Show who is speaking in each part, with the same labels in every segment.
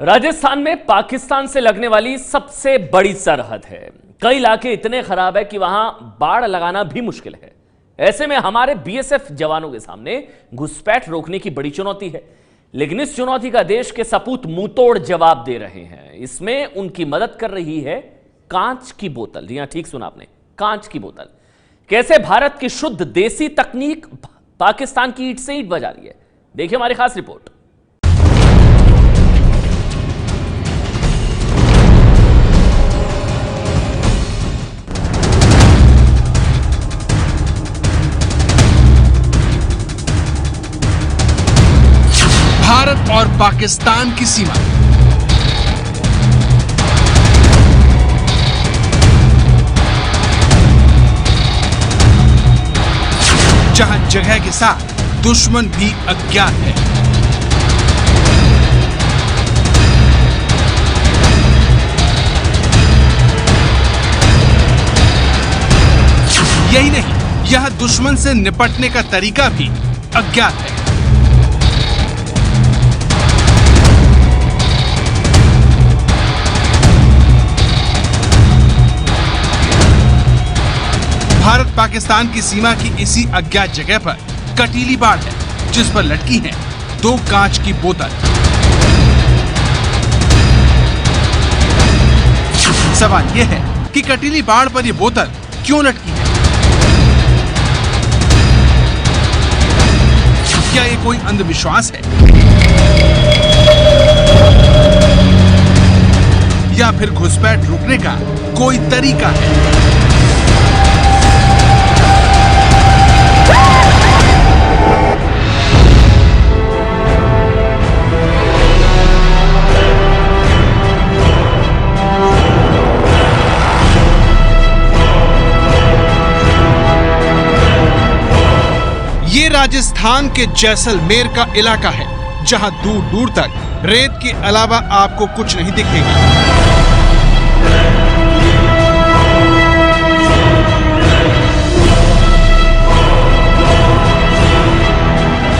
Speaker 1: राजस्थान में पाकिस्तान से लगने वाली सबसे बड़ी सरहद है। कई इलाके इतने खराब है कि वहां बाड़ लगाना भी मुश्किल है। ऐसे में हमारे बीएसएफ जवानों के सामने घुसपैठ रोकने की बड़ी चुनौती है, लेकिन इस चुनौती का देश के सपूत मुंहतोड़ जवाब दे रहे हैं। इसमें उनकी मदद कर रही है कांच की बोतल। जी हां, ठीक सुना आपने, कांच की बोतल। कैसे भारत की शुद्ध देसी तकनीक पाकिस्तान की ईंट से ईंट बजा रही है, देखिए हमारी खास रिपोर्ट।
Speaker 2: भारत और पाकिस्तान की सीमा। जहां जगह के साथ दुश्मन भी अज्ञात है। यही नहीं, यह दुश्मन से निपटने का तरीका भी अज्ञात है। भारत पाकिस्तान की सीमा की इसी अज्ञात जगह पर कटीली बाड़ है, जिस पर लटकी हैं 2 कांच की बोतल। सवाल यह है कि कटीली बाड़ पर यह बोतल क्यों लटकी है? क्या ये कोई अंधविश्वास है या फिर घुसपैठ रोकने का कोई तरीका है? ये राजस्थान के जैसलमेर का इलाका है, जहां दूर दूर तक रेत के अलावा आपको कुछ नहीं दिखेगा।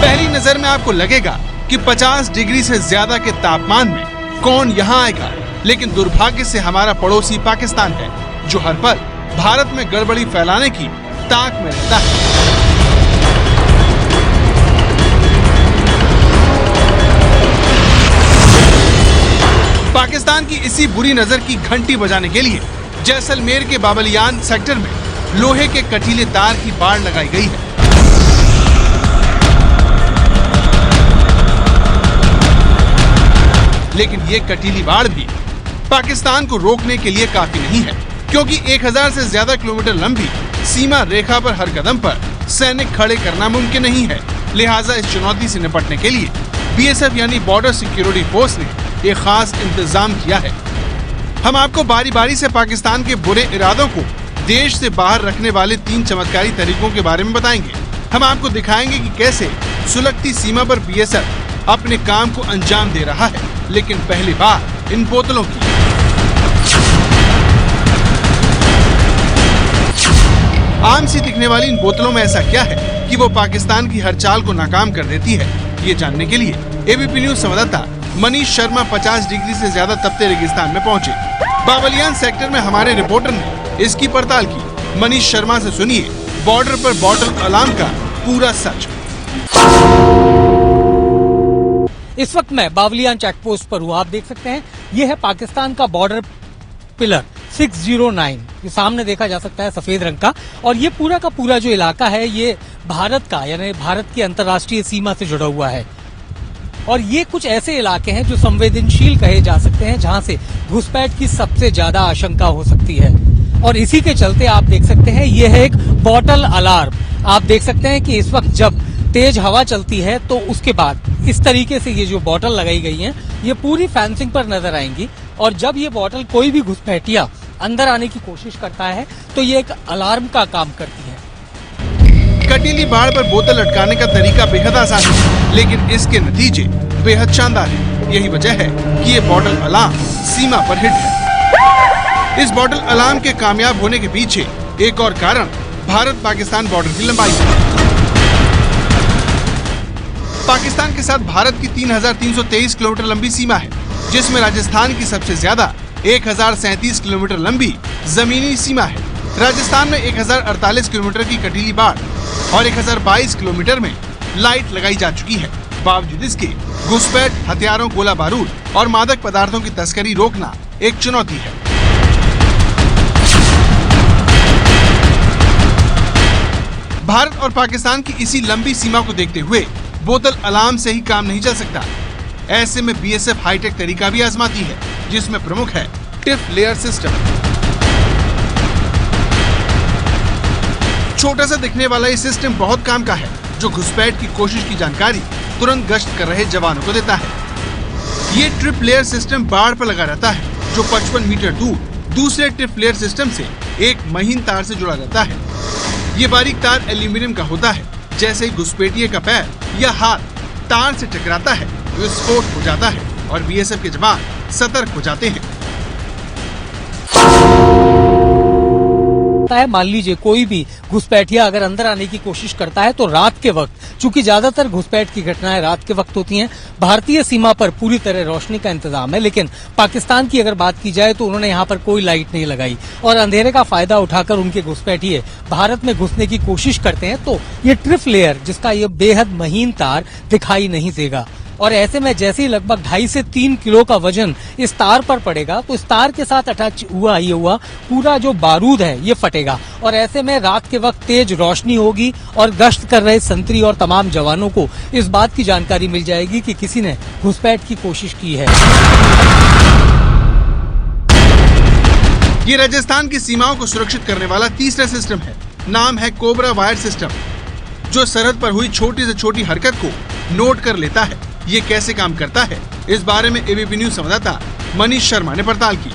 Speaker 2: पहली नजर में आपको लगेगा कि 50 डिग्री से ज्यादा के तापमान में कौन यहां आएगा, लेकिन दुर्भाग्य से हमारा पड़ोसी पाकिस्तान है, जो हर पल भारत में गड़बड़ी फैलाने की ताक में रहता है। पाकिस्तान की इसी बुरी नजर की घंटी बजाने के लिए जैसलमेर के बाबलियान सेक्टर में लोहे के कटीले तार की बाड़ लगाई गई है। लेकिन ये कटीली बाड़ भी पाकिस्तान को रोकने के लिए काफी नहीं है, क्योंकि 1000 से ज्यादा किलोमीटर लंबी सीमा रेखा पर हर कदम पर सैनिक खड़े करना मुमकिन नहीं है। लिहाजा इस चुनौती से निपटने के लिए बीएसएफ यानी बॉर्डर सिक्योरिटी फोर्स ने एक खास इंतजाम किया है। हम आपको बारी बारी से पाकिस्तान के बुरे इरादों को देश से बाहर रखने वाले 3 चमत्कारी तरीकों के बारे में बताएंगे। हम आपको दिखाएंगे कि कैसे सुलगती सीमा पर बीएसएफ अपने काम को अंजाम दे रहा है, लेकिन पहली बार इन बोतलों की। आम सी दिखने वाली इन बोतलों में ऐसा क्या है कि वो पाकिस्तान की हर चाल को नाकाम कर देती है? ये जानने के लिए एबीपी न्यूज संवाददाता मनीष शर्मा 50 डिग्री से ज्यादा तपते रेगिस्तान में पहुंचे। बाबलियान सेक्टर में हमारे रिपोर्टर ने इसकी पड़ताल की। मनीष शर्मा से सुनिए बॉर्डर पर बॉटल अलार्म का पूरा सच।
Speaker 3: इस वक्त मैं बावलियान चेक पोस्ट पर हूँ। आप देख सकते हैं ये है पाकिस्तान का बॉर्डर पिलर 609। ये सामने देखा जा सकता है सफेद रंग का, और ये पूरा का पूरा जो इलाका है ये भारत का यानी भारत की अंतर्राष्ट्रीय सीमा से जुड़ा हुआ है। और ये कुछ ऐसे इलाके हैं जो संवेदनशील कहे जा सकते हैं, जहां से घुसपैठ की सबसे ज्यादा आशंका हो सकती है। और इसी के चलते आप देख सकते हैं ये है एक बॉटल अलार्म। आप देख सकते हैं कि इस वक्त जब तेज हवा चलती है तो उसके बाद इस तरीके से ये जो बॉटल लगाई गई हैं ये पूरी फेंसिंग पर नजर आएंगी, और जब ये बॉटल कोई भी घुसपैठिया अंदर आने की कोशिश करता है तो ये एक अलार्म का काम करती है।
Speaker 2: कटीली बाड़ पर बोतल लटकाने का तरीका बेहद आसान है, लेकिन इसके नतीजे बेहद शानदार हैं। यही वजह है कि ये बॉटल अलार्म सीमा पर हिट है। इस बॉटल अलार्म के कामयाब होने के पीछे एक और कारण भारत पाकिस्तान बॉर्डर की लंबाई है। पाकिस्तान के साथ भारत की 3,323 किलोमीटर लंबी सीमा है। जिसमें राजस्थान की सबसे ज्यादा 1037 किलोमीटर लंबी जमीनी सीमा है। राजस्थान में 1048 किलोमीटर की कटीली बाड़ और 1022 किलोमीटर में लाइट लगाई जा चुकी है। बावजूद इसके घुसपैठ, हथियारों, गोला बारूद और मादक पदार्थों की तस्करी रोकना एक चुनौती है। भारत और पाकिस्तान की इसी लंबी सीमा को देखते हुए बोतल अलार्म से ही काम नहीं चल सकता। ऐसे में बीएसएफ हाईटेक तरीका भी आजमाती है, जिसमें प्रमुख है टिप लेयर सिस्टम। छोटा सा दिखने वाला ये सिस्टम बहुत काम का है, जो घुसपैठ की कोशिश की जानकारी तुरंत गश्त कर रहे जवानों को देता है। ये ट्रिप लेयर सिस्टम बाढ़ पर लगा रहता है, जो 55 मीटर दूर दूसरे ट्रिप लेयर सिस्टम से एक महीन तार से जुड़ा रहता है। ये बारीक तार एल्यूमिनियम का होता है। जैसे ही घुसपैठिए का पैर या हाथ तार से टकराता है, विस्फोट हो जाता है और बीएसएफ के जवान सतर्क हो जाते हैं।
Speaker 3: मान लीजिए कोई भी घुसपैठिया अगर अंदर आने की कोशिश करता है तो रात के वक्त, चूंकि ज्यादातर घुसपैठ की घटनाएं रात के वक्त होती हैं, भारतीय सीमा पर पूरी तरह रोशनी का इंतजाम है। लेकिन पाकिस्तान की अगर बात की जाए तो उन्होंने यहाँ पर कोई लाइट नहीं लगाई और अंधेरे का फायदा उठाकर उनके घुसपैठिए भारत में घुसने की कोशिश करते हैं। तो ये ट्रिप लेयर, जिसका ये बेहद महीन तार दिखाई नहीं देगा और ऐसे में जैसे ही लगभग 2.5 से 3 किलो का वजन इस तार पर पड़ेगा तो इस तार के साथ अटैच हुआ पूरा जो बारूद है ये फटेगा और ऐसे में रात के वक्त तेज रोशनी होगी और गश्त कर रहे संतरी और तमाम जवानों को इस बात की जानकारी मिल जाएगी कि किसी ने घुसपैठ की कोशिश की है।
Speaker 2: ये राजस्थान की सीमाओं को सुरक्षित करने वाला तीसरा सिस्टम है। नाम है कोबरा वायर सिस्टम, जो सरहद पर हुई छोटी से छोटी हरकत को नोट कर लेता है। ये कैसे काम करता है, इस बारे में एबीपी न्यूज संवाददाता मनीष शर्मा ने पड़ताल की।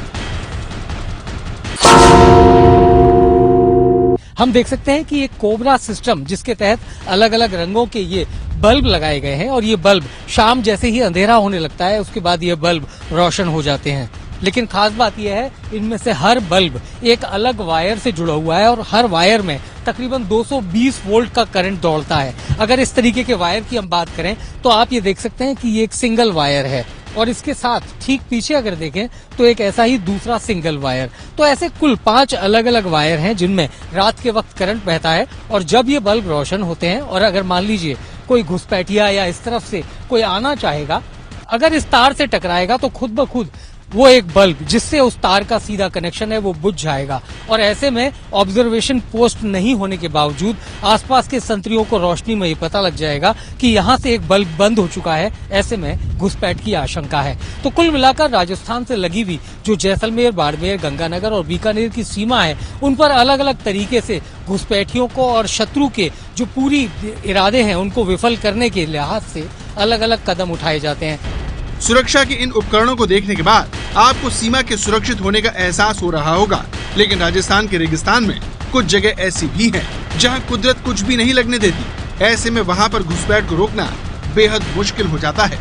Speaker 3: हम देख सकते हैं कि एक कोबरा सिस्टम, जिसके तहत अलग अलग रंगों के ये बल्ब लगाए गए हैं और ये बल्ब शाम जैसे ही अंधेरा होने लगता है उसके बाद ये बल्ब रोशन हो जाते हैं। लेकिन खास बात यह है, इनमें से हर बल्ब एक अलग वायर से जुड़ा हुआ है और हर वायर में तकरीबन 220 वोल्ट का करंट दौड़ता है। अगर इस तरीके के वायर की हम बात करें तो आप ये देख सकते हैं कि ये एक सिंगल वायर है और इसके साथ ठीक पीछे अगर देखें तो एक ऐसा ही दूसरा सिंगल वायर। तो ऐसे कुल 5 अलग अलग वायर हैं जिनमें रात के वक्त करंट बहता है और जब ये बल्ब रोशन होते हैं और अगर मान लीजिए कोई घुसपैठिया या इस तरफ से कोई आना चाहेगा, अगर इस तार से टकराएगा तो खुद ब खुद वो एक बल्ब जिससे उस तार का सीधा कनेक्शन है वो बुझ जाएगा और ऐसे में ऑब्जर्वेशन पोस्ट नहीं होने के बावजूद आसपास के संतरियों को रोशनी में ही पता लग जाएगा कि यहाँ से एक बल्ब बंद हो चुका है। ऐसे में घुसपैठ की आशंका है। तो कुल मिलाकर राजस्थान से लगी हुई जो जैसलमेर, बाड़मेर, गंगानगर और बीकानेर की सीमा है, उन पर अलग अलग तरीके से घुसपैठियों को और शत्रु के जो पूरी इरादे हैं उनको विफल करने के लिहाज से अलग अलग कदम उठाए जाते हैं।
Speaker 2: सुरक्षा के इन उपकरणों को देखने के बाद आपको सीमा के सुरक्षित होने का एहसास हो रहा होगा, लेकिन राजस्थान के रेगिस्तान में कुछ जगह ऐसी भी हैं जहां कुदरत कुछ भी नहीं लगने देती। ऐसे में वहां पर घुसपैठ को रोकना बेहद मुश्किल हो जाता है।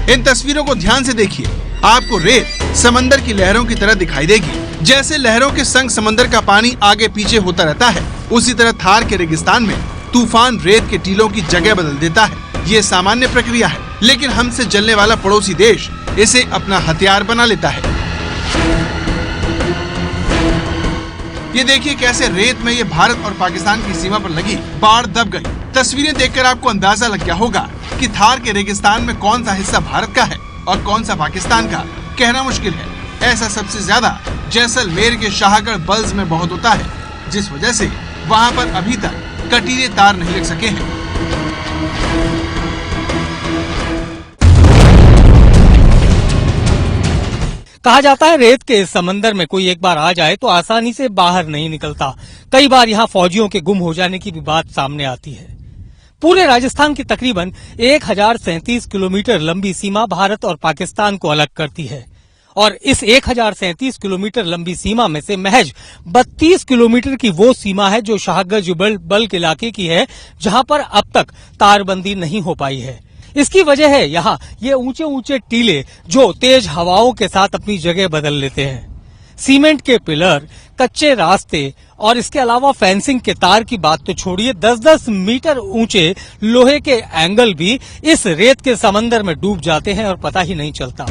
Speaker 2: इन तस्वीरों को ध्यान से देखिए। आपको रेत समंदर की लहरों की तरह दिखाई देगी। जैसे लहरों के संग समंदर का पानी आगे पीछे होता रहता है, उसी तरह थार के रेगिस्तान में तूफान रेत के टीलों की जगह बदल देता है। ये सामान्य प्रक्रिया है, लेकिन हमसे जलने वाला पड़ोसी देश इसे अपना हथियार बना लेता है। ये देखिए कैसे रेत में ये भारत और पाकिस्तान की सीमा पर लगी बाढ़ दब गई। तस्वीरें देखकर आपको अंदाजा लग गया होगा कि थार के रेगिस्तान में कौन सा हिस्सा भारत का है और कौन सा पाकिस्तान का, कहना मुश्किल है। ऐसा सबसे ज्यादा जैसलमेर के शाहगढ़ बल्ज में बहुत होता है, जिस वजह से वहां पर अभी तक कटीले तार नहीं लग सके हैं।
Speaker 3: कहा जाता है रेत के इस समंदर में कोई एक बार आ जाए तो आसानी से बाहर नहीं निकलता। कई बार यहाँ फौजियों के गुम हो जाने की भी बात सामने आती है। पूरे राजस्थान की तकरीबन 1037 किलोमीटर लंबी सीमा भारत और पाकिस्तान को अलग करती है और इस 1037 किलोमीटर लंबी सीमा में से महज 32 किलोमीटर की वो सीमा है जो शाहगढ़ बल्क इलाके की है, जहां पर अब तक तारबंदी नहीं हो पाई है। इसकी वजह है यहाँ ये ऊंचे ऊंचे टीले जो तेज हवाओं के साथ अपनी जगह बदल लेते हैं। सीमेंट के पिलर, कच्चे रास्ते और इसके अलावा फेंसिंग के तार की बात तो छोड़िए, 10-10 मीटर ऊंचे लोहे के एंगल भी इस रेत के समंदर में डूब जाते हैं और पता ही नहीं चलता।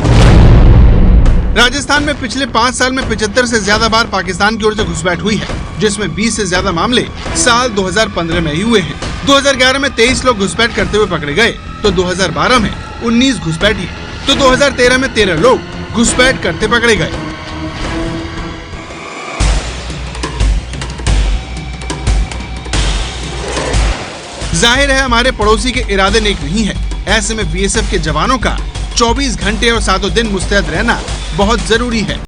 Speaker 2: राजस्थान में पिछले 5 साल में 75 से ज्यादा बार पाकिस्तान की ओर से घुसपैठ हुई है, जिसमें 20 से ज्यादा मामले साल 2015 में ही हुए हैं। 2011 में 23 लोग घुसपैठ करते हुए पकड़े गए, तो 2012 में 19 घुसपैठिए, तो 2013 में 13 लोग घुसपैठ करते पकड़े गए। जाहिर है हमारे पड़ोसी के इरादे नेक नहीं है। ऐसे में बीएसएफ के जवानों का 24 घंटे और 7 दिन मुस्तैद रहना बहुत जरूरी है।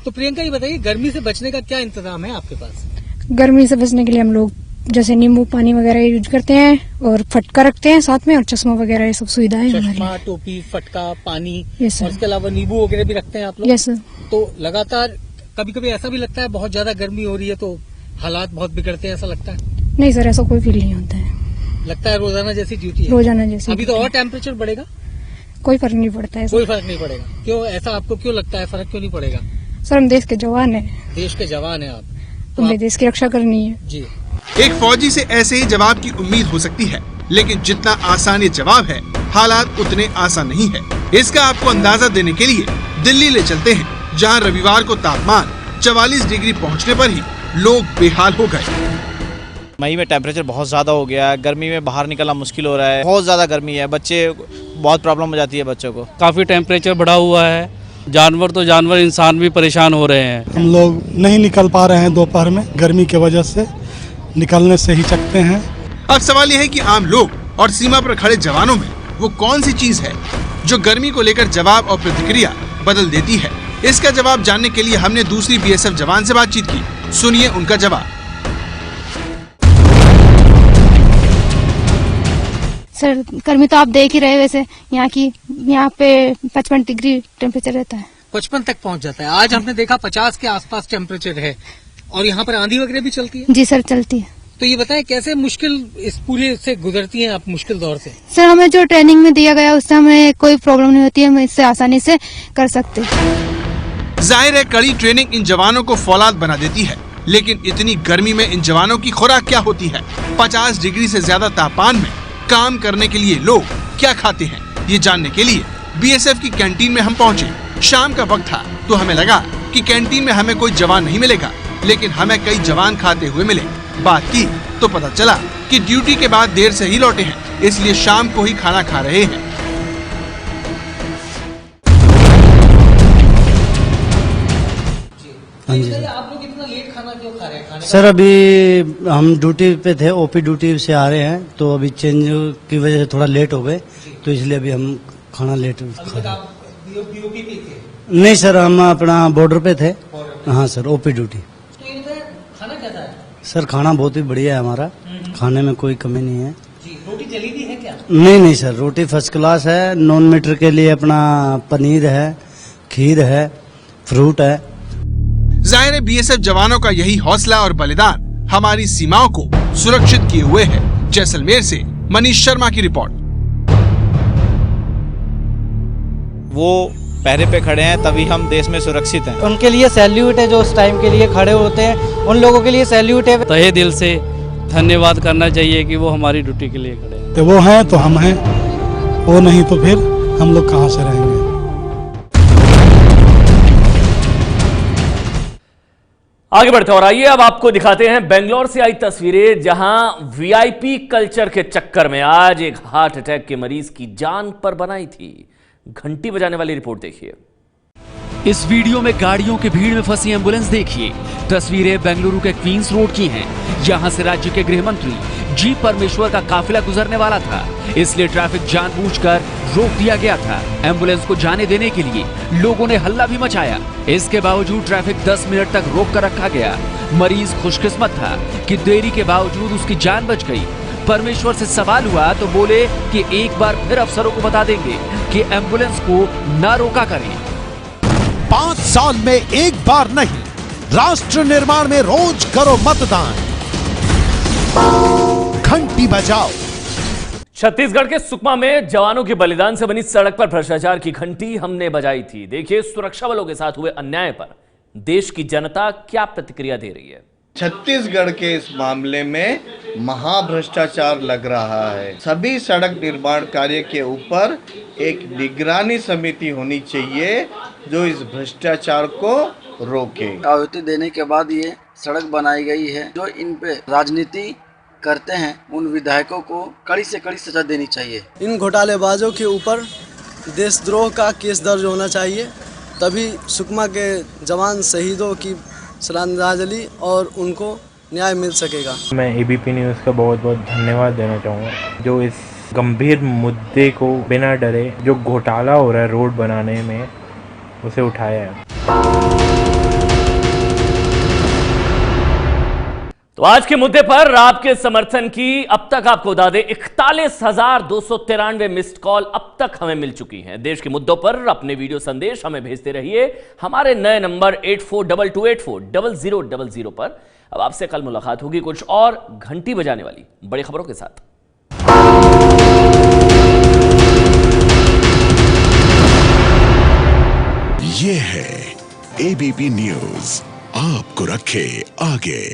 Speaker 3: तो प्रियंका ये बताइए, गर्मी से बचने का क्या इंतजाम है आपके पास?
Speaker 4: गर्मी से बचने के लिए हम लोग जैसे नींबू पानी वगैरह यूज करते हैं और फटका रखते हैं साथ में, और चश्मा वगैरह ये सब सुविधाएं हमारी।
Speaker 3: चश्मा, टोपी, फटका, पानी,
Speaker 4: यस सर।
Speaker 3: और इसके अलावा नींबू वगैरह भी रखते हैं आप लोग?
Speaker 4: Yes sir.
Speaker 3: तो लगातार कभी कभी ऐसा भी लगता है बहुत ज्यादा गर्मी हो रही है तो हालात बहुत बिगड़ते हैं, ऐसा लगता है?
Speaker 4: नहीं सर, ऐसा कोई फील नहीं होता है।
Speaker 3: लगता है रोजाना जैसी ड्यूटी है।
Speaker 4: रोजाना जैसे
Speaker 3: अभी तो और टेम्परेचर बढ़ेगा?
Speaker 4: कोई फर्क नहीं पड़ता है
Speaker 3: कोई
Speaker 4: सर।
Speaker 3: फर्क नहीं पड़ेगा। क्यों, ऐसा आपको क्यों लगता है? फर्क क्यों नहीं पड़ेगा?
Speaker 4: सर हम देश के जवान हैं,
Speaker 3: देश के जवान हैं आप, तो
Speaker 4: हमें
Speaker 3: आप
Speaker 4: देश की रक्षा करनी है।
Speaker 3: जी।
Speaker 2: एक फौजी से ऐसे ही जवाब की उम्मीद हो सकती है, लेकिन जितना आसान ये जवाब है, हालात उतने आसान नहीं है। इसका आपको अंदाजा देने के लिए दिल्ली ले चलते हैं, जहां रविवार को तापमान 44 डिग्री पहुंचने पर ही लोग बेहाल हो गए।
Speaker 5: मई में टेम्परेचर बहुत ज़्यादा हो गया है, गर्मी में बाहर निकलना मुश्किल हो रहा है, बहुत ज़्यादा गर्मी है, बच्चे बहुत प्रॉब्लम हो जाती है बच्चों को।
Speaker 6: काफ़ी टेम्परेचर बढ़ा हुआ है, जानवर तो जानवर, इंसान भी परेशान हो रहे हैं।
Speaker 7: हम लोग नहीं निकल पा रहे हैं दोपहर में, गर्मी की वजह से निकलने से हिचकते हैं।
Speaker 2: अब सवाल यह है कि आम लोग और सीमा पर खड़े जवानों में वो कौन सी चीज है जो गर्मी को लेकर जवाब और प्रतिक्रिया बदल देती है। इसका जवाब जानने के लिए हमने दूसरी बीएसएफ जवान से बातचीत की। सुनिए उनका जवाब।
Speaker 8: सर गर्मी तो आप देख ही रहे, वैसे यहाँ पे 55 डिग्री टेम्परेचर रहता है।
Speaker 3: 55 तक पहुंच जाता है। आज हमने देखा 50 के आसपास टेम्परेचर है, और यहाँ पर आंधी वगैरह भी चलती है?
Speaker 8: जी सर, चलती है।
Speaker 3: तो ये बताएं कैसे मुश्किल इस पूरे से गुजरती हैं आप, मुश्किल दौर से?
Speaker 8: सर हमें जो ट्रेनिंग में दिया गया उससे हमें कोई प्रॉब्लम नहीं होती है, हम इससे आसानी से कर सकते हैं।
Speaker 2: जाहिर है कड़ी ट्रेनिंग इन जवानों को फौलाद बना देती है, लेकिन इतनी गर्मी में इन जवानों की खुराक क्या होती है? 50 डिग्री से ज्यादा तापमान में काम करने के लिए लोग क्या खाते हैं? ये जानने के लिए बीएसएफ की कैंटीन में हम पहुंचे। शाम का वक्त था तो हमें लगा कि कैंटीन में हमें कोई जवान नहीं मिलेगा, लेकिन हमें कई जवान खाते हुए मिले। बात की तो पता चला कि ड्यूटी के बाद देर से ही लौटे हैं, इसलिए शाम को ही खाना खा रहे हैं।
Speaker 3: हाँ जी। आप लोग इतना लेट खाना क्यों खा रहे हैं?
Speaker 9: सर अभी हम ड्यूटी पे थे, ओपी ड्यूटी से आ रहे हैं, तो अभी चेंज की वजह से थोड़ा लेट हो गए, तो इसलिए अभी हम खाना लेट खा रहे हैं।
Speaker 3: बीओपी पे थे?
Speaker 9: नहीं सर, हम अपना बॉर्डर पे थे। हाँ सर, ओपी ड्यूटी।
Speaker 3: तो ये बताएं, खाना कैसा है?
Speaker 9: सर खाना बहुत ही बढ़िया है हमारा, खाने में कोई कमी नहीं है।
Speaker 3: जी। रोटी जली हुई है क्या?
Speaker 9: नहीं सर, रोटी फर्स्ट क्लास है। नॉन मीटर के लिए अपना पनीर है, खीर है, फ्रूट है।
Speaker 2: जाहिर है बीएसएफ जवानों का यही हौसला और बलिदान हमारी सीमाओं को सुरक्षित किए हुए है। जैसलमेर से मनीष शर्मा की रिपोर्ट।
Speaker 5: वो पहरे पे खड़े हैं तभी हम देश में सुरक्षित हैं।
Speaker 9: उनके लिए सैल्यूट है, जो उस टाइम के लिए खड़े होते हैं, उन लोगों के लिए सैल्यूट है।
Speaker 6: तहे दिल से धन्यवाद करना चाहिए कि वो हमारी ड्यूटी के लिए खड़े हैं।
Speaker 7: तो वो हैं तो हम हैं, वो नहीं तो फिर हम लोग कहाँ से रहेंगे।
Speaker 1: आगे बढ़ते और आइए अब आपको दिखाते हैं बेंगलोर से आई तस्वीरें, जहां वीआईपी कल्चर के चक्कर में आज एक हार्ट अटैक के मरीज की जान पर बनाई थी। घंटी बजाने वाली रिपोर्ट देखिए।
Speaker 10: इस वीडियो में गाड़ियों की भीड़ में फंसी एम्बुलेंस देखिए। तस्वीरें बेंगलुरु के क्वींस रोड की हैं। यहाँ से राज्य के गृह मंत्री जी परमेश्वर का काफिला गुजरने वाला था, इसलिए ट्रैफिक जानबूझकर रोक दिया गया था। एम्बुलेंस को जाने देने के लिए लोगों ने हल्ला भी मचाया। इसके बावजूद ट्रैफिक 10 मिनट तक रोक कर रखा गया। मरीज खुशकिस्मत था कि देरी के बावजूद उसकी जान बच गई। परमेश्वर से सवाल हुआ तो बोले कि एक बार फिर अफसरों को बता देंगे कि एम्बुलेंस को न रोका करें।
Speaker 11: 5 साल में एक बार नहीं, राष्ट्र निर्माण में रोज करो मतदान। घंटी बजाओ।
Speaker 1: छत्तीसगढ़ के सुकमा में जवानों के बलिदान से बनी सड़क पर भ्रष्टाचार की घंटी हमने बजाई थी। देखिए सुरक्षा बलों के साथ हुए अन्याय पर देश की जनता क्या प्रतिक्रिया दे रही है।
Speaker 12: छत्तीसगढ़ के इस मामले में महाभ्रष्टाचार लग रहा है। सभी सड़क निर्माण कार्य के ऊपर एक निगरानी समिति होनी चाहिए जो इस भ्रष्टाचार को रोके।
Speaker 13: आहुति देने के बाद ये सड़क बनाई गई है। जो इन पे राजनीति करते हैं उन विधायकों को कड़ी से कड़ी सजा देनी चाहिए।
Speaker 14: इन घोटालेबाजों के ऊपर देशद्रोह का केस दर्ज होना चाहिए, तभी सुकमा के जवान शहीदों की श्रद्धांजलि और उनको न्याय मिल सकेगा।
Speaker 15: मैं एबीपी न्यूज़ का बहुत बहुत धन्यवाद देना चाहूँगा जो इस गंभीर मुद्दे को बिना डरे जो घोटाला हो रहा है रोड बनाने में उसे उठाया है।
Speaker 1: तो आज के मुद्दे पर आपके समर्थन की अब तक आपको बता दें 41,293 मिस्ड कॉल अब तक हमें मिल चुकी हैं। देश के मुद्दों पर अपने वीडियो संदेश हमें भेजते रहिए हमारे नए नंबर 8422840000 पर। अब आपसे कल मुलाकात होगी कुछ और घंटी बजाने वाली बड़ी खबरों के साथ।
Speaker 11: ये है एबीपी न्यूज़, आपको रखे आगे।